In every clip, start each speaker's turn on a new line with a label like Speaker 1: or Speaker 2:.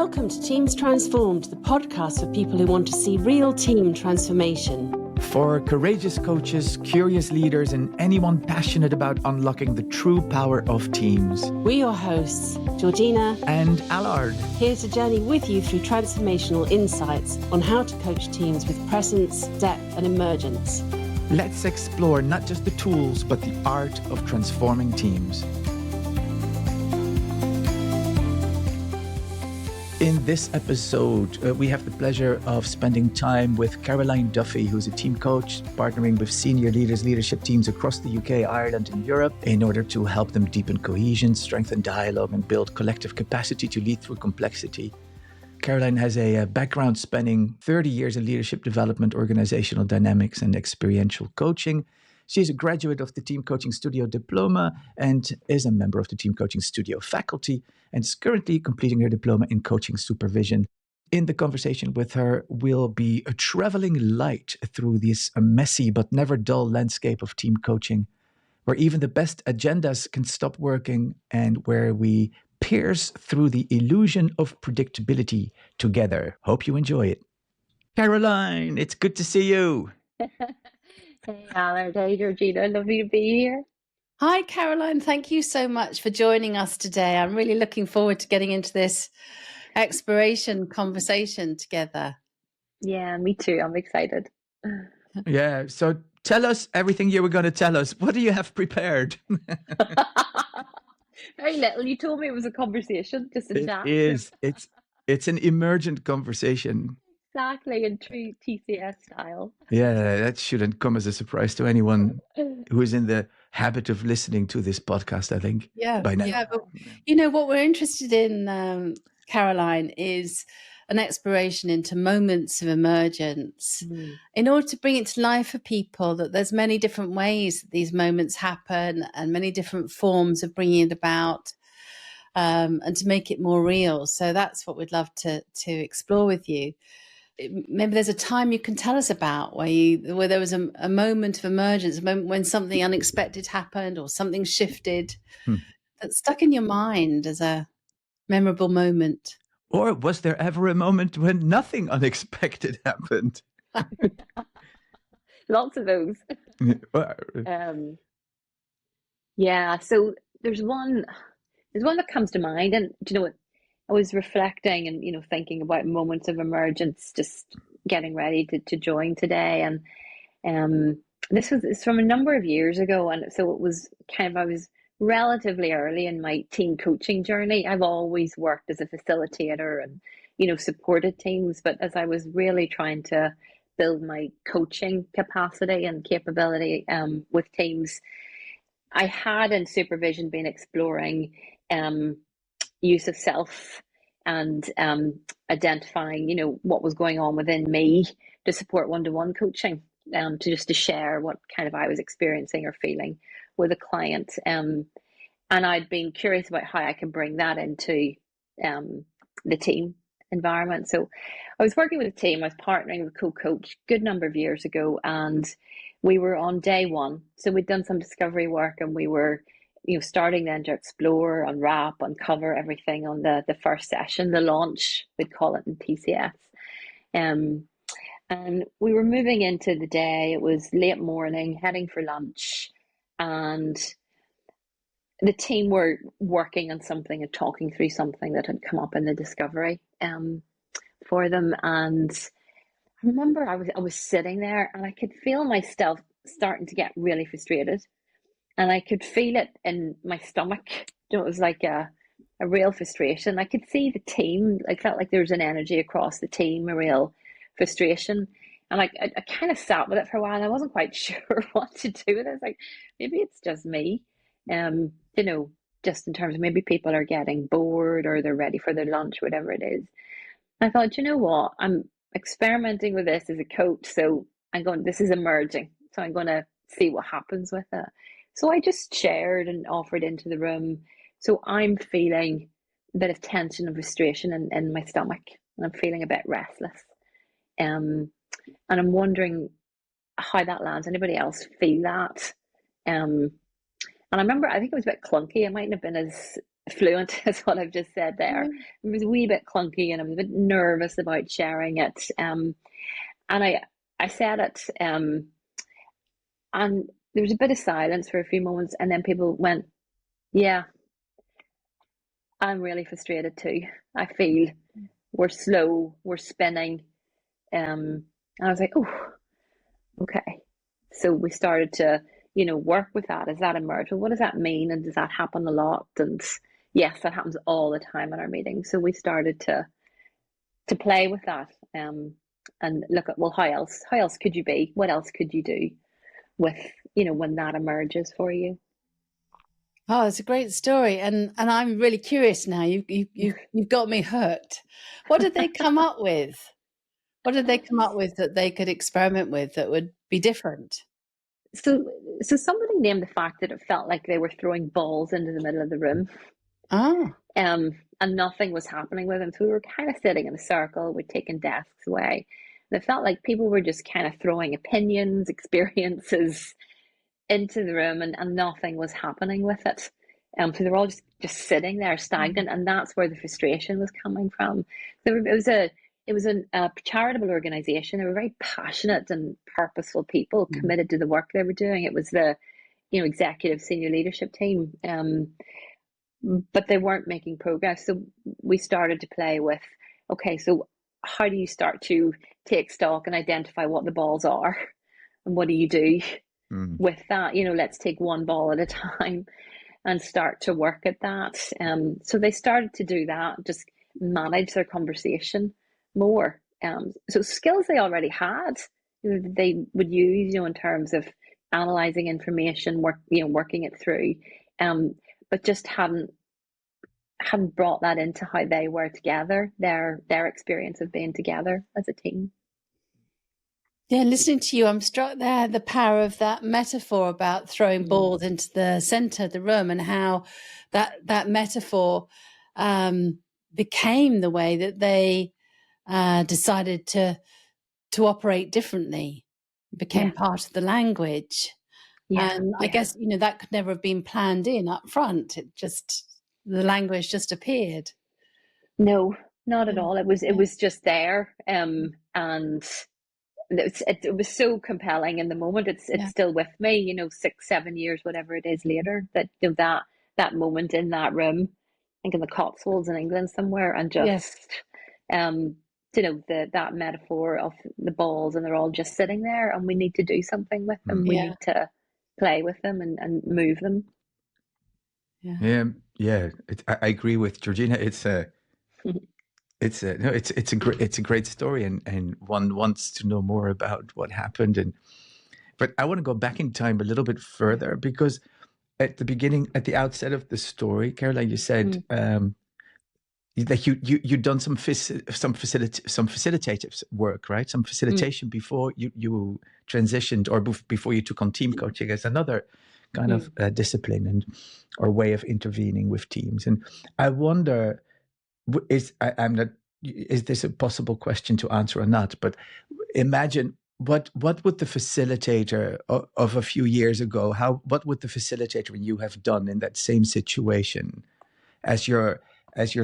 Speaker 1: Welcome to Teams Transformed, the podcast for people who want to see real team transformation.
Speaker 2: For courageous coaches, curious leaders, and anyone passionate about unlocking the true power of teams.
Speaker 1: We're your hosts, Georgina
Speaker 2: and Allard.
Speaker 1: Here to journey with you through transformational insights on how to coach teams with presence, depth, and emergence.
Speaker 2: Let's explore not just the tools, but the art of transforming teams. In this episode, we have the pleasure of spending time with Caroline Duffy, who's a team coach, partnering with senior leadership teams across the UK, Ireland, and Europe in order to help them deepen cohesion, strengthen dialogue, and build collective capacity to lead through complexity. Caroline has a background spanning 30 years in leadership development, organizational dynamics, and experiential coaching. She is a graduate of the Team Coaching Studio diploma and is a member of the Team Coaching Studio faculty and is currently completing her diploma in coaching supervision. In the conversation with her, we'll be a traveling light through this messy but never dull landscape of team coaching, where even the best agendas can stop working and where we pierce through the illusion of predictability together. Hope you enjoy it. Caroline, it's good to see you.
Speaker 3: Hey, Allard. Hey, Georgina. Lovely to be here.
Speaker 4: Hi, Caroline. Thank you so much for joining us today. I'm really looking forward to getting into this exploration conversation together.
Speaker 3: Yeah, me too. I'm excited.
Speaker 2: Yeah. So tell us everything you were going to tell us. What do you have prepared?
Speaker 3: Very little. You told me it was a conversation, just a chat.
Speaker 2: It is. It's an emergent conversation.
Speaker 3: Exactly, in true TCS style.
Speaker 2: Yeah, that shouldn't come as a surprise to anyone who is in the habit of listening to this podcast, I think.
Speaker 4: Yeah,
Speaker 2: by now.
Speaker 4: yeah. But you know what we're interested in, Caroline, is an exploration into moments of emergence in order to bring it to life for people, that there's many different ways that these moments happen and many different forms of bringing it about, and to make it more real. So that's what we'd love to explore with you. Maybe there's a time you can tell us about where there was a moment of emergence, a moment when something unexpected happened or something shifted that stuck in your mind as a memorable moment.
Speaker 2: Or was there ever a moment when nothing unexpected happened?
Speaker 3: Lots of those. Yeah, so there's one that comes to mind, and do you know what? I was reflecting and thinking about moments of emergence, just getting ready to join today, and it's from a number of years ago, and so it was I was relatively early in my team coaching journey. I've always worked as a facilitator and supported teams, but as I was really trying to build my coaching capacity and capability with teams, I had in supervision been exploring use of self and identifying, what was going on within me to support one-to-one coaching, to share what kind of I was experiencing or feeling with a client. And I'd been curious about how I can bring that into the team environment. So I was working with a team, I was partnering with a co-coach a good number of years ago, and we were on day one. So we'd done some discovery work and we were starting then to explore, unwrap, uncover everything on the first session, the launch, we'd call it in TCS. And we were moving into the day. It was late morning, heading for lunch, and the team were working on something and talking through something that had come up in the discovery for them. And I remember I was sitting there and I could feel myself starting to get really frustrated. And I could feel it in my stomach. It was like a real frustration. I could see the team. I felt like there was an energy across the team, a real frustration. And I kind of sat with it for a while and I wasn't quite sure what to do with it. I was like, maybe it's just me. Just in terms of maybe people are getting bored or they're ready for their lunch, whatever it is. And I thought, you know what? I'm experimenting with this as a coach. So this is emerging. So I'm going to see what happens with it. So I just shared and offered into the room. So I'm feeling a bit of tension and frustration in my stomach, and I'm feeling a bit restless. And I'm wondering how that lands. Anybody else feel that? And I remember, I think it was a bit clunky. It mightn't have been as fluent is what I've just said there. It was a wee bit clunky, and I was a bit nervous about sharing it. And I said it, and there was a bit of silence for a few moments, and then people went, "Yeah, I'm really frustrated too. I feel we're slow, we're spinning." And I was like, "Oh, okay." So we started to, work with that. Is that emergent? What does that mean? And does that happen a lot? And yes, that happens all the time in our meetings. So we started to play with that, and look at, well, how else could you be? What else could you do with, when that emerges for you?
Speaker 4: Oh, it's a great story, and I'm really curious now. You've got me hooked. What did they come up with? What did they come up with that they could experiment with that would be different?
Speaker 3: So somebody named the fact that it felt like they were throwing balls into the middle of the room.
Speaker 4: Oh.
Speaker 3: And nothing was happening with them. So we were kind of sitting in a circle, we'd taken desks away. And it felt like people were just kind of throwing opinions, experiences into the room, and nothing was happening with it. So they were all just sitting there stagnant, and that's where the frustration was coming from. So it was a charitable organization. They were very passionate and purposeful people, committed to the work they were doing. It was the executive senior leadership team, but they weren't making progress. So we started to play with, okay, so how do you start to take stock and identify what the balls are, and what do you do with that? Let's take one ball at a time and start to work at that. So they started to do that, just manage their conversation more. So skills they already had, they would use, in terms of analyzing information, working it through, but just hadn't brought that into how they were together, their experience of being together as a team.
Speaker 4: Yeah, listening to you, I'm struck there, the power of that metaphor about throwing balls into the center of the room, and how that metaphor became the way that they decided to operate differently. It became part of the language. And I guess, that could never have been planned in up front. The language just appeared.
Speaker 3: No, not at all. It was just there. And it was so compelling in the moment. It's still with me, 6-7 years, whatever it is later, that that moment in that room, I think in the Cotswolds in England somewhere, and just that metaphor of the balls, and they're all just sitting there, and we need to do something with them. We need to play with them and move them.
Speaker 2: I agree with Georgina. It's a great story, and one wants to know more about what happened. But I want to go back in time a little bit further, because at the outset of the story, Caroline, you said that you'd done some facilitative work, right? Some facilitation before you transitioned, or before you took on team coaching as another kind of discipline or way of intervening with teams. And I wonder, is this a possible question to answer or not? But imagine what would the facilitator of a few years ago, what would the facilitator you have done in that same situation, as you're so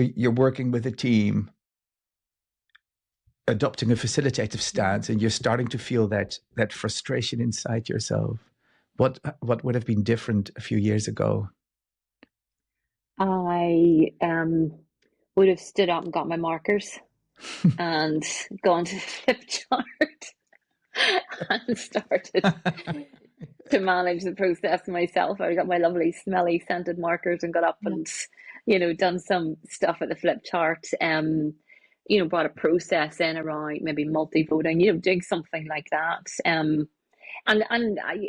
Speaker 2: you're working with a team, adopting a facilitative stance, and you're starting to feel that frustration inside yourself. What would have been different a few years ago?
Speaker 3: I would have stood up and got my markers and gone to the flip chart and started to manage the process myself. I got my lovely smelly scented markers and got up and done some stuff at the flip chart. Brought a process in around maybe multi-voting, doing something like that. And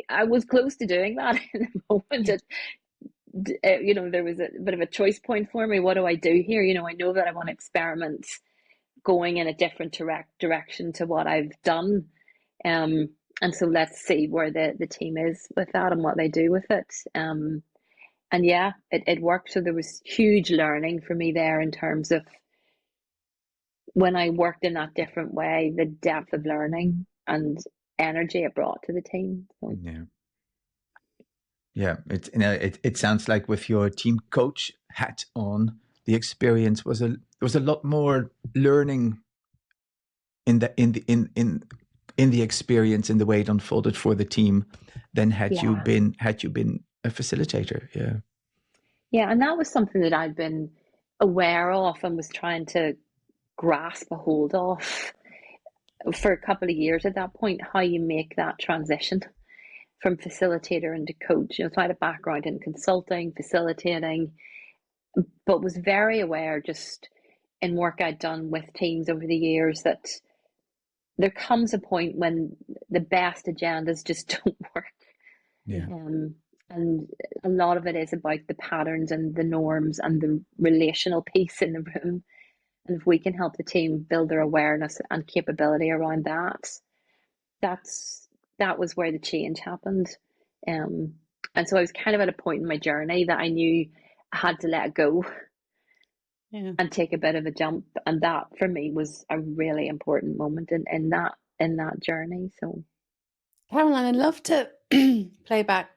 Speaker 3: I was close to doing that in the moment. There was a bit of a choice point for me. What do I do here? I know that I want to experiment going in a different direction to what I've done. And so let's see where the team is with that and what they do with it. And it worked. So there was huge learning for me there, in terms of when I worked in that different way, the depth of learning and energy it brought to the team. So.
Speaker 2: Yeah. Yeah, it sounds like with your team coach hat on, the experience was there was a lot more learning in the experience, in the way it unfolded for the team, than had you been a facilitator. Yeah.
Speaker 3: Yeah, and that was something that I'd been aware of and was trying to grasp a hold of for a couple of years at that point, how you make that transition from facilitator into coach. So I had a background in consulting, facilitating, but was very aware just in work I'd done with teams over the years that there comes a point when the best agendas just don't work.
Speaker 2: Yeah.
Speaker 3: And a lot of it is about the patterns and the norms and the relational piece in the room. And if we can help the team build their awareness and capability around that, that was where the change happened. And so I was kind of at a point in my journey that I knew I had to let go and take a bit of a jump. And that for me was a really important moment in that journey. So
Speaker 4: Caroline, I'd love to play back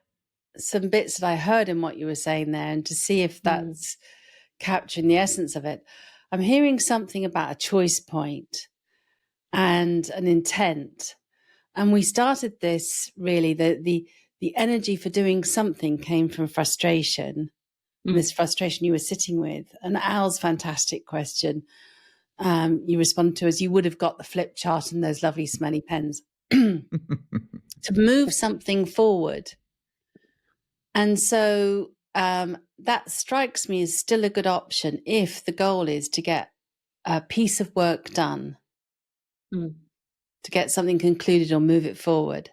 Speaker 4: some bits that I heard in what you were saying there and to see if that's capturing the essence of it. I'm hearing something about a choice point and an intent. And we started this really, the energy for doing something came from frustration. This frustration you were sitting with. And Al's fantastic question you responded to as you would have got the flip chart and those lovely smelly pens to move something forward. And so that strikes me as still a good option if the goal is to get a piece of work done, to get something concluded or move it forward.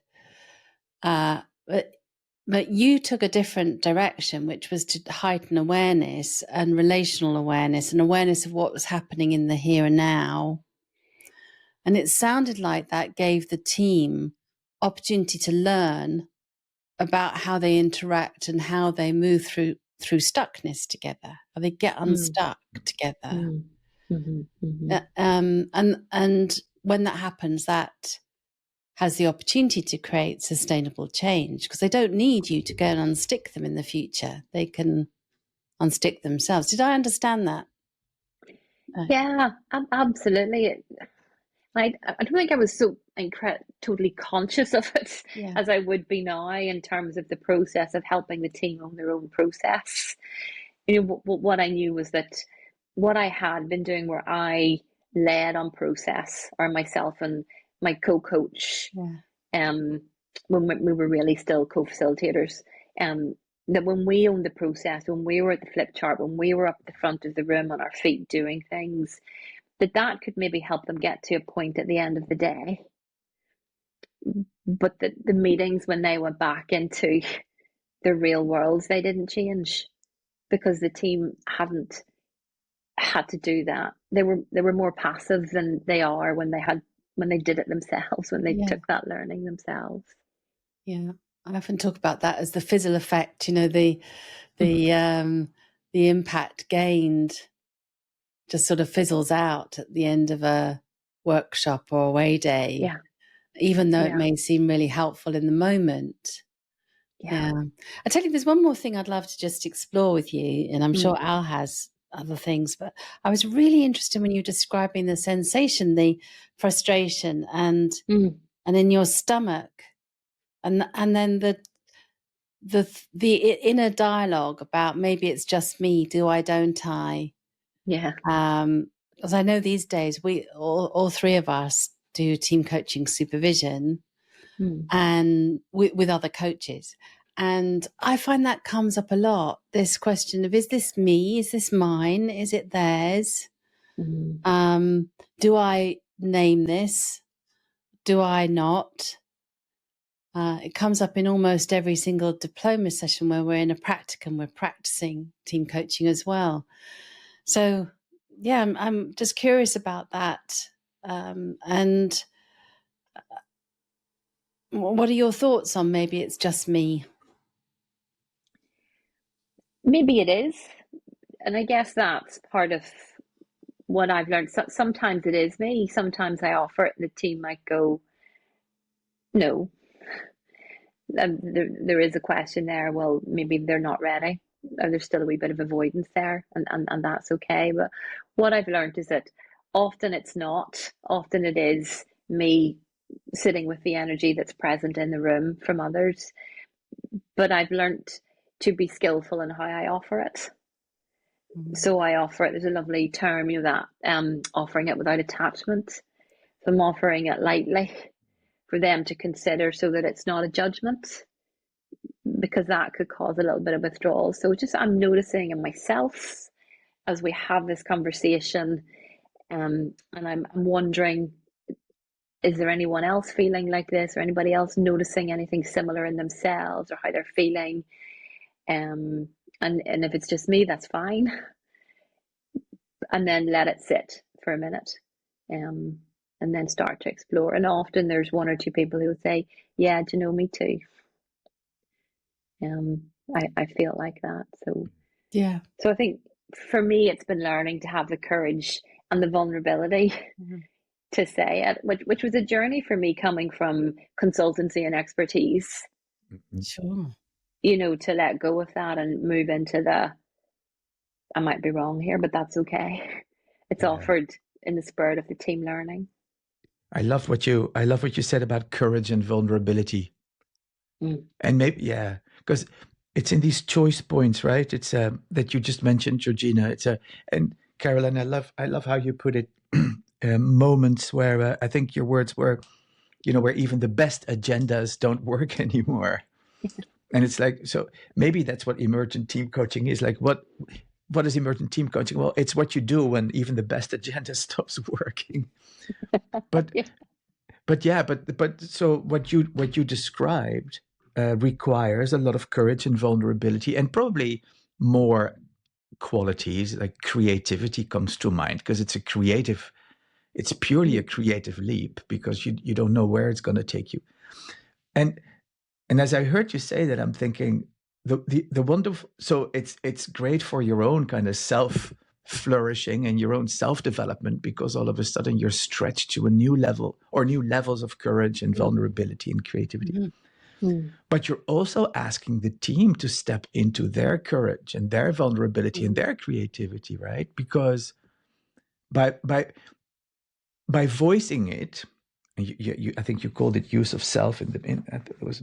Speaker 4: But you took a different direction, which was to heighten awareness and relational awareness and awareness of what was happening in the here and now. And it sounded like that gave the team opportunity to learn about how they interact and how they move through stuckness together, how they get unstuck together. And when that happens, that has the opportunity to create sustainable change, because they don't need you to go and unstick them in the future. They can unstick themselves. Did I understand that?
Speaker 3: Yeah, absolutely. I don't think I was so totally conscious of it as I would be now in terms of the process of helping the team own their own process. You know, what I knew was that what I had been doing, where I led on process, or myself and my co-coach, when we were really still co-facilitators, that when we owned the process, when we were at the flip chart, when we were up at the front of the room on our feet doing things, that could maybe help them get to a point at the end of the day. But the meetings, when they went back into the real world, they didn't change because the team hadn't had to do that. They were more passive than they are when they did it themselves, when they took that learning themselves.
Speaker 4: Yeah, I often talk about that as the fizzle effect. You know, the impact gained just sort of fizzles out at the end of a workshop or away day, even though it may seem really helpful in the moment. Yeah. I tell you, there's one more thing I'd love to just explore with you, and I'm sure Al has other things, but I was really interested when you were describing the sensation, the frustration, and in your stomach, and then the inner dialogue about maybe it's just me, do I, don't I?
Speaker 3: Yeah.
Speaker 4: Because I know these days we all three of us do team coaching supervision and with other coaches. And I find that comes up a lot, this question of, is this me? Is this mine? Is it theirs? Do I name this? Do I not? It comes up in almost every single diploma session where we're in a practicum, we're practicing team coaching as well. So, yeah, I'm just curious about that. And what are your thoughts on maybe it's just me?
Speaker 3: Maybe it is. And I guess that's part of what I've learned. Sometimes it is me. Sometimes I offer it and the team might go, no. there is a question there. Well, maybe they're not ready. There's still a wee bit of avoidance there, and that's okay. But what I've learned is that often it's not. Often it is me sitting with the energy that's present in the room from others. But I've learned to be skillful in how I offer it. So I offer it. There's a lovely term, that offering it without attachment. So I'm offering it lightly for them to consider, so that it's not a judgment, because that could cause a little bit of withdrawal. So just I'm noticing in myself as we have this conversation, and I'm wondering, is there anyone else feeling like this, or anybody else noticing anything similar in themselves or how they're feeling? And if it's just me, that's fine. And then let it sit for a minute, and then start to explore. And often there's one or two people who would say, yeah, do you know, me too. I feel like that. So
Speaker 4: Yeah.
Speaker 3: So I think for me, it's been learning to have the courage and the vulnerability to say it, which was a journey for me, coming from consultancy and expertise.
Speaker 4: Sure.
Speaker 3: To let go of that and move into I might be wrong here, but that's okay. It's offered in the spirit of the team learning.
Speaker 2: I love what you said about courage and vulnerability. And maybe, because it's in these choice points, right? It's that you just mentioned, Georgina. And Caroline, I love how you put it. Moments where I think your words were, where even the best agendas don't work anymore. And it's like, so maybe that's what emergent team coaching is. Like, what is emergent team coaching? Well, it's what you do when even the best agenda stops working. But so what you described requires a lot of courage and vulnerability, and probably more qualities like creativity comes to mind, because it's purely a creative leap, because you don't know where it's going to take you. And as I heard you say that, I'm thinking the wonderful. So it's great for your own kind of self flourishing and your own self development, because all of a sudden you're stretched to a new level, or new levels of courage and vulnerability and creativity. But you're also asking the team to step into their courage and their vulnerability and their creativity, right? Because by voicing it, I think you called it use of self.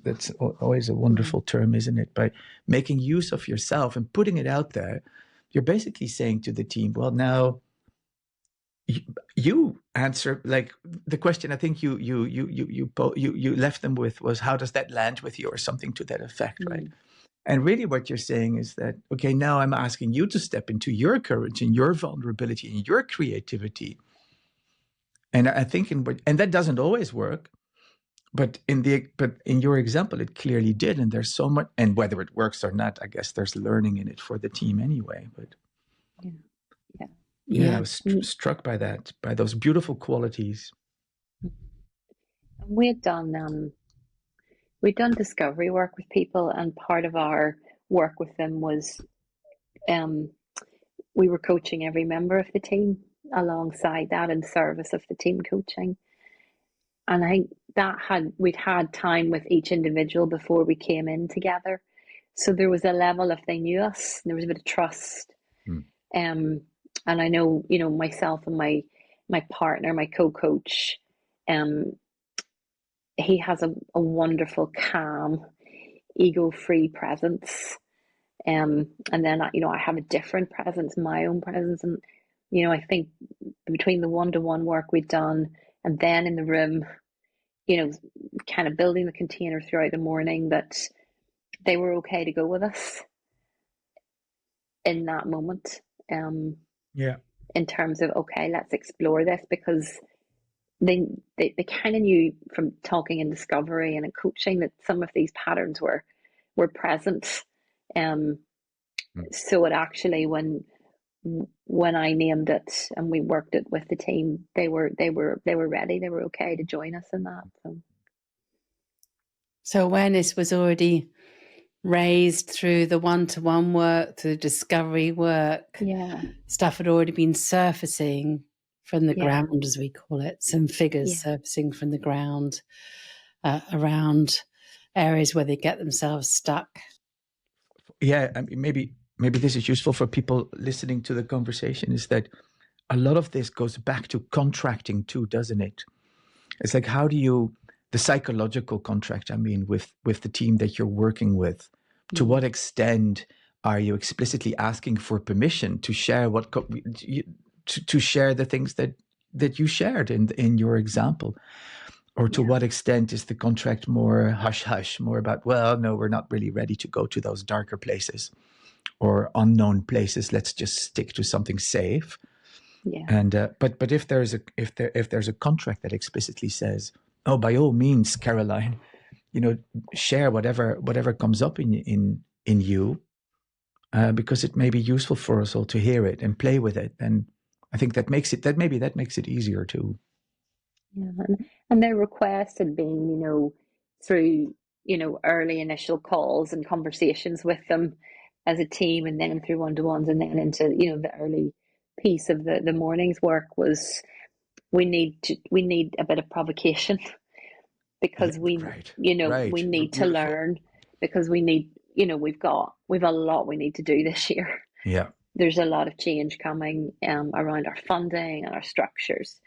Speaker 2: That's always a wonderful term, isn't it? By making use of yourself and putting it out there, you're basically saying to the team, well, now you answer, like, the question I think you left them with was, how does that land with you, or something to that effect, right? And really what you're saying is that, okay, now I'm asking you to step into your courage and your vulnerability and your creativity. And I think and that doesn't always work, but in your example, it clearly did. And there's so much, and whether it works or not, I guess there's learning in it for the team anyway. But I was struck by that, by those beautiful qualities.
Speaker 3: We'd done discovery work with people, and part of our work with them was we were coaching every member of the team alongside that, in service of the team coaching. And I think we'd had time with each individual before we came in together. So there was a level of, they knew us, and there was a bit of trust. And I know, myself and my partner, my co-coach, he has a wonderful, calm, ego-free presence. And then, I have a different presence, my own presence. And, I think between the one-to-one work we'd done, and then in the room, kind of building the container throughout the morning, that they were okay to go with us in that moment. In terms of, okay, let's explore this, because they kind of knew from talking in discovery and in coaching that some of these patterns were present. So it actually, when I named it and we worked it with the team, they were ready. They were okay to join us in that.
Speaker 4: So awareness was already raised through the one-to-one work, through discovery work. Stuff had already been surfacing from the ground, as we call it. Some figures surfacing from the ground around areas where they get themselves stuck.
Speaker 2: Yeah, I mean, maybe this is useful for people listening to the conversation, is that a lot of this goes back to contracting too, doesn't it? It's like, how do you, the psychological contract, I mean, with the team that you're working with, to what extent are you explicitly asking for permission to share to share the things that you shared in your example? Or to what extent is the contract more hush-hush, more about, well, no, we're not really ready to go to those darker places or unknown places. Let's just stick to something safe.
Speaker 3: Yeah.
Speaker 2: And but if there's a contract that explicitly says, oh, by all means, Caroline, share whatever comes up in you, because it may be useful for us all to hear it and play with it. And I think that makes it easier too.
Speaker 3: Yeah, and their requests had been, through, early initial calls and conversations with them as a team, and then through one-to-ones, and then into, the early piece of the morning's work was, we need a bit of provocation because we need to learn, because we need, we've a lot we need to do this year.
Speaker 2: Yeah.
Speaker 3: There's a lot of change coming around our funding and our structures.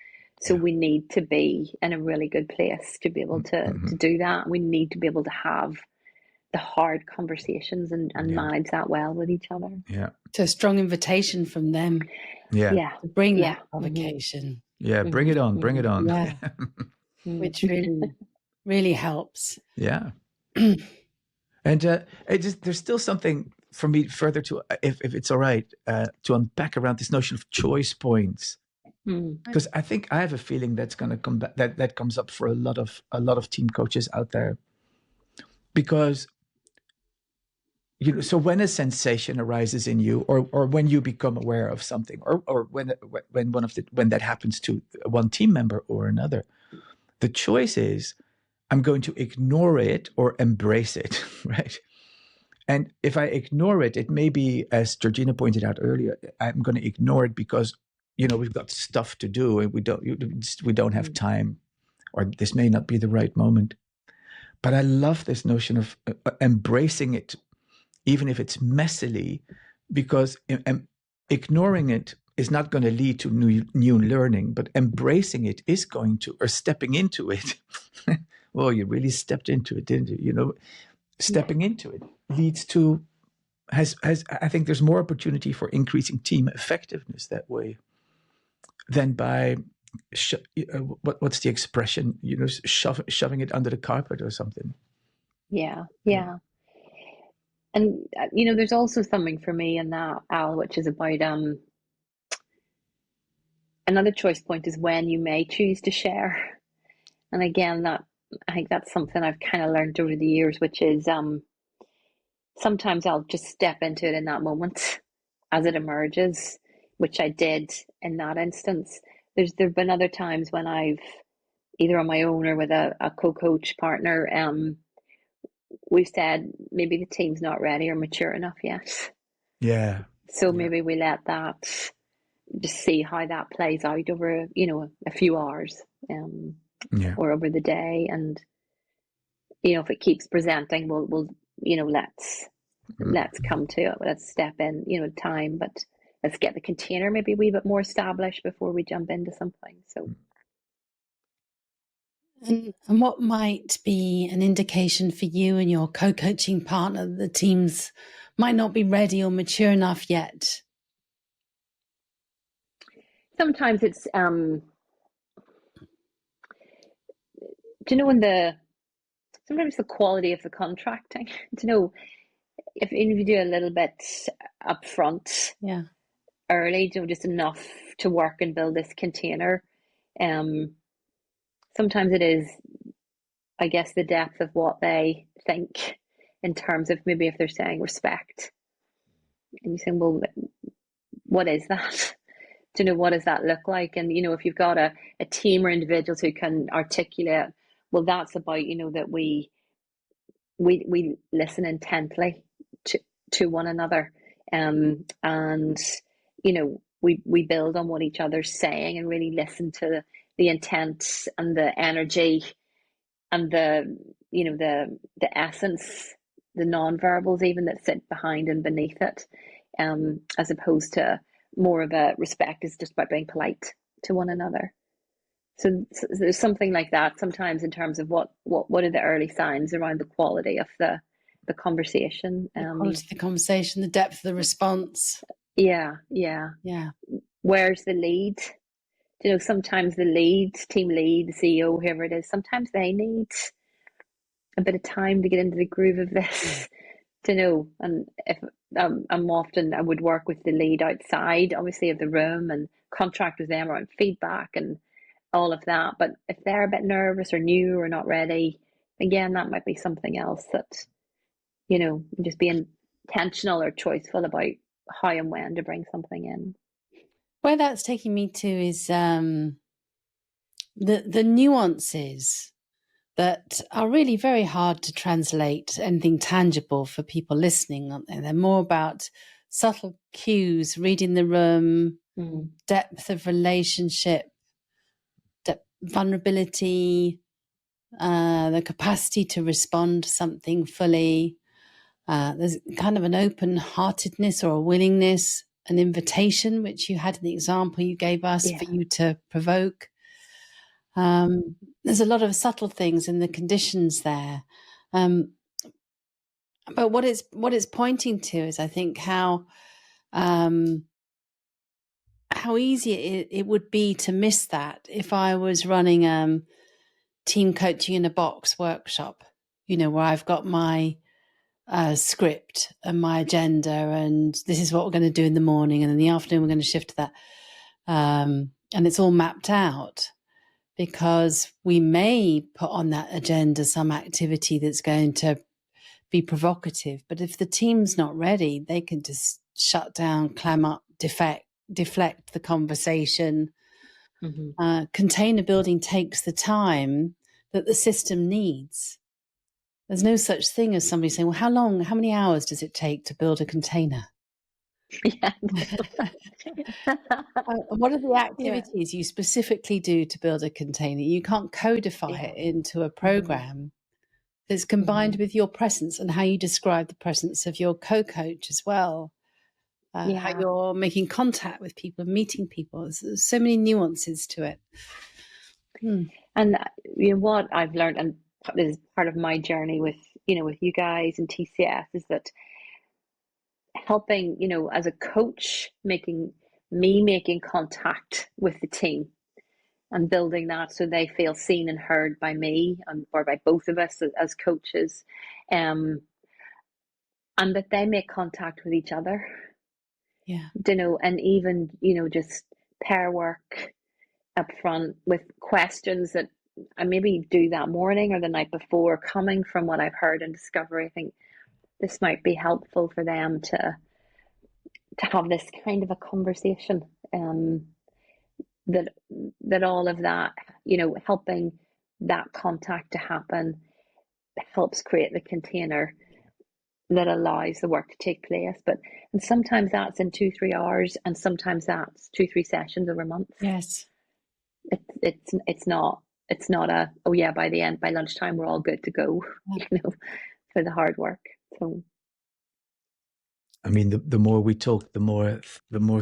Speaker 3: So we need to be in a really good place to be able to do that. We need to be able to have the hard conversations and manage that well with each other.
Speaker 2: Yeah.
Speaker 4: So a strong invitation from them.
Speaker 3: Yeah.
Speaker 4: To bring that provocation.
Speaker 2: Yeah, bring it on, bring it on.
Speaker 4: Yeah. Which really helps.
Speaker 2: Yeah. And there's still something for me further to, if it's all right, to unpack around this notion of choice points. Because I think I have a feeling that's going to come back, that comes up for a lot of team coaches out there. Because so when a sensation arises in you, or when you become aware of something, or when that happens to one team member or another, the choice is, I'm going to ignore it or embrace it, right? And if I ignore it, it may be, as Georgina pointed out earlier, I'm going to ignore it because we've got stuff to do and we don't have time, or this may not be the right moment. But I love this notion of embracing it, even if it's messily, because ignoring it is not going to lead to new learning, but embracing it is going to, or stepping into it. Well, you really stepped into it, didn't you? Stepping into it leads to, I think there's more opportunity for increasing team effectiveness that way than by, what's the expression? Shoving it under the carpet or something.
Speaker 3: Yeah. And, there's also something for me in that, Al, which is about, another choice point is when you may choose to share. And again, I think that's something I've kind of learned over the years, which is, sometimes I'll just step into it in that moment as it emerges, which I did in that instance. There've been other times when I've, either on my own or with a co-coach partner, we've said maybe the team's not ready or mature enough yet.
Speaker 2: Yeah.
Speaker 3: So maybe we let that, just see how that plays out over, a few hours, or over the day. And, if it keeps presenting, we'll let's come to it. Let's step in, time, but let's get the container maybe a wee bit more established before we jump into something. So.
Speaker 4: And what might be an indication for you and your co-coaching partner that the teams might not be ready or mature enough yet?
Speaker 3: Sometimes it's, sometimes the quality of the contracting, if you do a little bit up front, early, just enough to work and build this container. Sometimes it is, I guess, the depth of what they think in terms of maybe if they're saying respect. And you say, well, what is that? What does that look like? And, if you've got a team or individuals who can articulate, well, that's about, that we listen intently to one another. And, we build on what each other's saying and really listen to the intent and the energy and the the essence, the non-verbals even that sit behind and beneath it, as opposed to more of a respect is just about being polite to one another. So there's something like that sometimes in terms of what are the early signs around the quality of the conversation.
Speaker 4: The quality of the conversation, the depth of the response.
Speaker 3: Yeah. Where's the lead? Sometimes the lead, team lead, the CEO, whoever it is, sometimes they need a bit of time to get into the groove of this, and if I would work with the lead outside, obviously, of the room and contract with them around feedback and all of that. But if they're a bit nervous or new or not ready, again, that might be something else that, just being intentional or choiceful about how and when to bring something in.
Speaker 4: Where that's taking me to is the nuances that are really very hard to translate anything tangible for people listening. And they're more about subtle cues, reading the room, depth of relationship, vulnerability, the capacity to respond to something fully. There's kind of an open-heartedness or a willingness, an invitation, which you had in the example you gave us for you to provoke. There's a lot of subtle things in the conditions there. But what it's pointing to is, I think, how easy it would be to miss that if I was running team coaching in a box workshop, where I've got my script and my agenda, and this is what we're going to do in the morning, and in the afternoon we're going to shift to that, and it's all mapped out, because we may put on that agenda some activity that's going to be provocative, but if the team's not ready, they can just shut down, clam up, deflect the conversation. Container building takes the time that the system needs. There's no such thing as somebody saying, well, how many hours does it take to build a container?
Speaker 3: Yeah.
Speaker 4: What are the activities you specifically do to build a container? You can't codify it into a program that's combined with your presence and how you describe the presence of your co-coach as well. How you're making contact with people, meeting people. There's so many nuances to it.
Speaker 3: And what I've learned, and this is part of my journey with you guys and TCS, is that helping, as a coach, making contact with the team and building that so they feel seen and heard by me or by both of us as coaches, and that they make contact with each other. And even just pair work up front with questions that I maybe do that morning or the night before, coming from what I've heard in discovery. I think this might be helpful for them to have this kind of a conversation, that all of that, helping that contact to happen helps create the container that allows the work to take place. And sometimes that's in 2-3 hours, and sometimes that's 2-3 sessions over months.
Speaker 4: Yes.
Speaker 3: It's not a, by lunchtime we're all good to go, for the hard work. So
Speaker 2: I mean, the more we talk, the more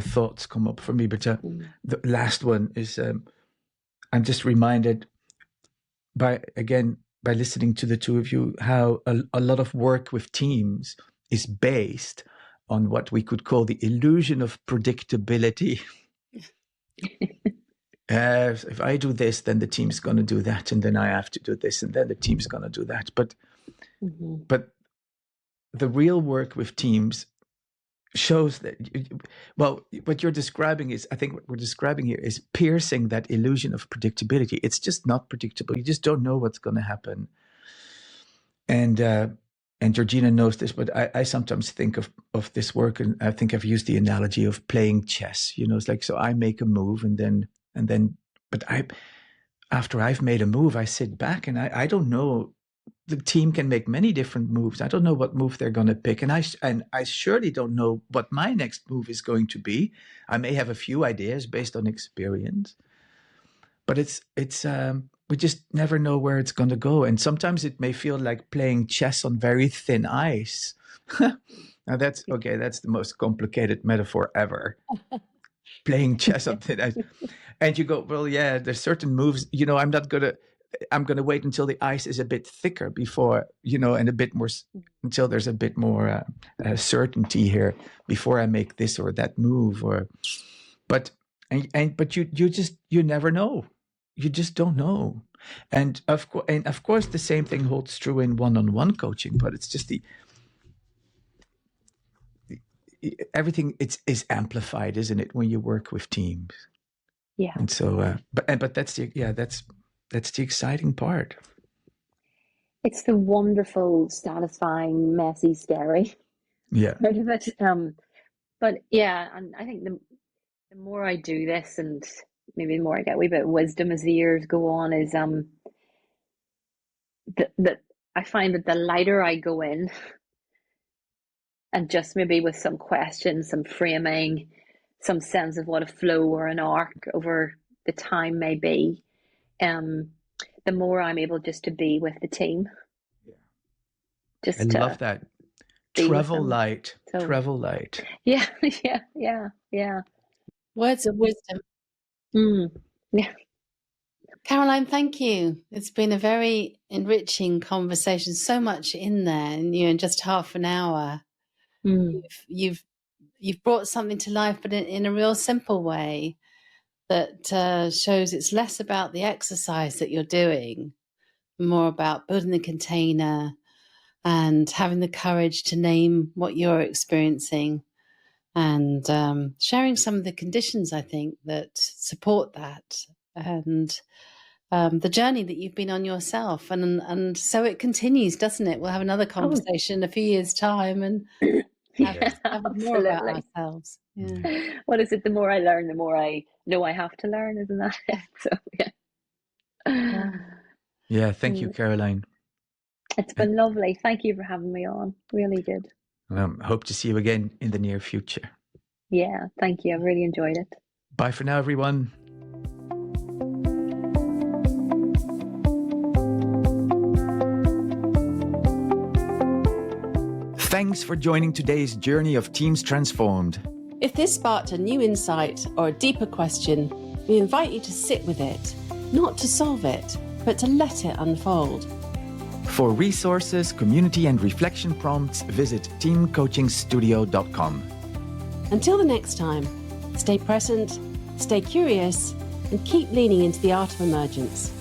Speaker 2: thoughts come up for me. But the last one is, I'm just reminded by listening to the two of you, how a lot of work with teams is based on what we could call the illusion of predictability. If I do this, then the team's going to do that, and then I have to do this, and then the team's going to do that. But the real work with teams shows that, what you're describing is, I think what we're describing here is piercing that illusion of predictability. It's just not predictable. You just don't know what's going to happen. And Georgina knows this, but I sometimes think of this work, and I think I've used the analogy of playing chess. It's like, so I make a move, but after I've made a move, I sit back and I don't know. The team can make many different moves. I don't know what move they're going to pick, and I surely don't know what my next move is going to be. I may have a few ideas based on experience, but it's we just never know where it's going to go. And sometimes it may feel like playing chess on very thin ice. Now that's okay. That's the most complicated metaphor ever. Playing chess on thin ice. And you go, well, yeah, there's certain moves, I'm going to wait until the ice is a bit thicker before, and a bit more, until there's a bit more certainty here before I make this or that move. But you never know. You just don't know. And of course, the same thing holds true in one-on-one coaching, but it's just everything is amplified, isn't it, when you work with teams?
Speaker 3: Yeah.
Speaker 2: And so, but that's the exciting part.
Speaker 3: It's the wonderful, satisfying, messy, scary part of it. But yeah, and I think the more I do this, and maybe the more I get a wee bit of wisdom as the years go on, is that I find that the lighter I go in, and just maybe with some questions, some framing, some sense of what a flow or an arc over the time may be, the more I'm able just to be with the team.
Speaker 2: Yeah. I love that. Travel light.
Speaker 3: So,
Speaker 2: travel light.
Speaker 3: Yeah.
Speaker 4: Words of wisdom.
Speaker 3: Yeah.
Speaker 4: Caroline, thank you. It's been a very enriching conversation. So much in there, and in just half an hour, you've brought something to life, but in a real simple way that shows it's less about the exercise that you're doing, more about building the container and having the courage to name what you're experiencing, and sharing some of the conditions, I think, that support that, and the journey that you've been on yourself. And so it continues, doesn't it? We'll have another conversation in a few years' time and have more about ourselves. Yeah.
Speaker 3: What is it? The more I learn, the more I know I have to learn, isn't that it? So, yeah.
Speaker 2: Yeah, thank you, Caroline.
Speaker 3: It's been lovely. Thank you for having me on. Really good.
Speaker 2: Hope to see you again in the near future.
Speaker 3: Yeah, thank you. I've really enjoyed it.
Speaker 2: Bye for now, everyone. Thanks for joining today's journey of Teams Transformed.
Speaker 1: If this sparked a new insight or a deeper question, we invite you to sit with it, not to solve it, but to let it unfold.
Speaker 2: For resources, community, and reflection prompts, visit teamcoachingstudio.com.
Speaker 1: Until the next time, stay present, stay curious, and keep leaning into the art of emergence.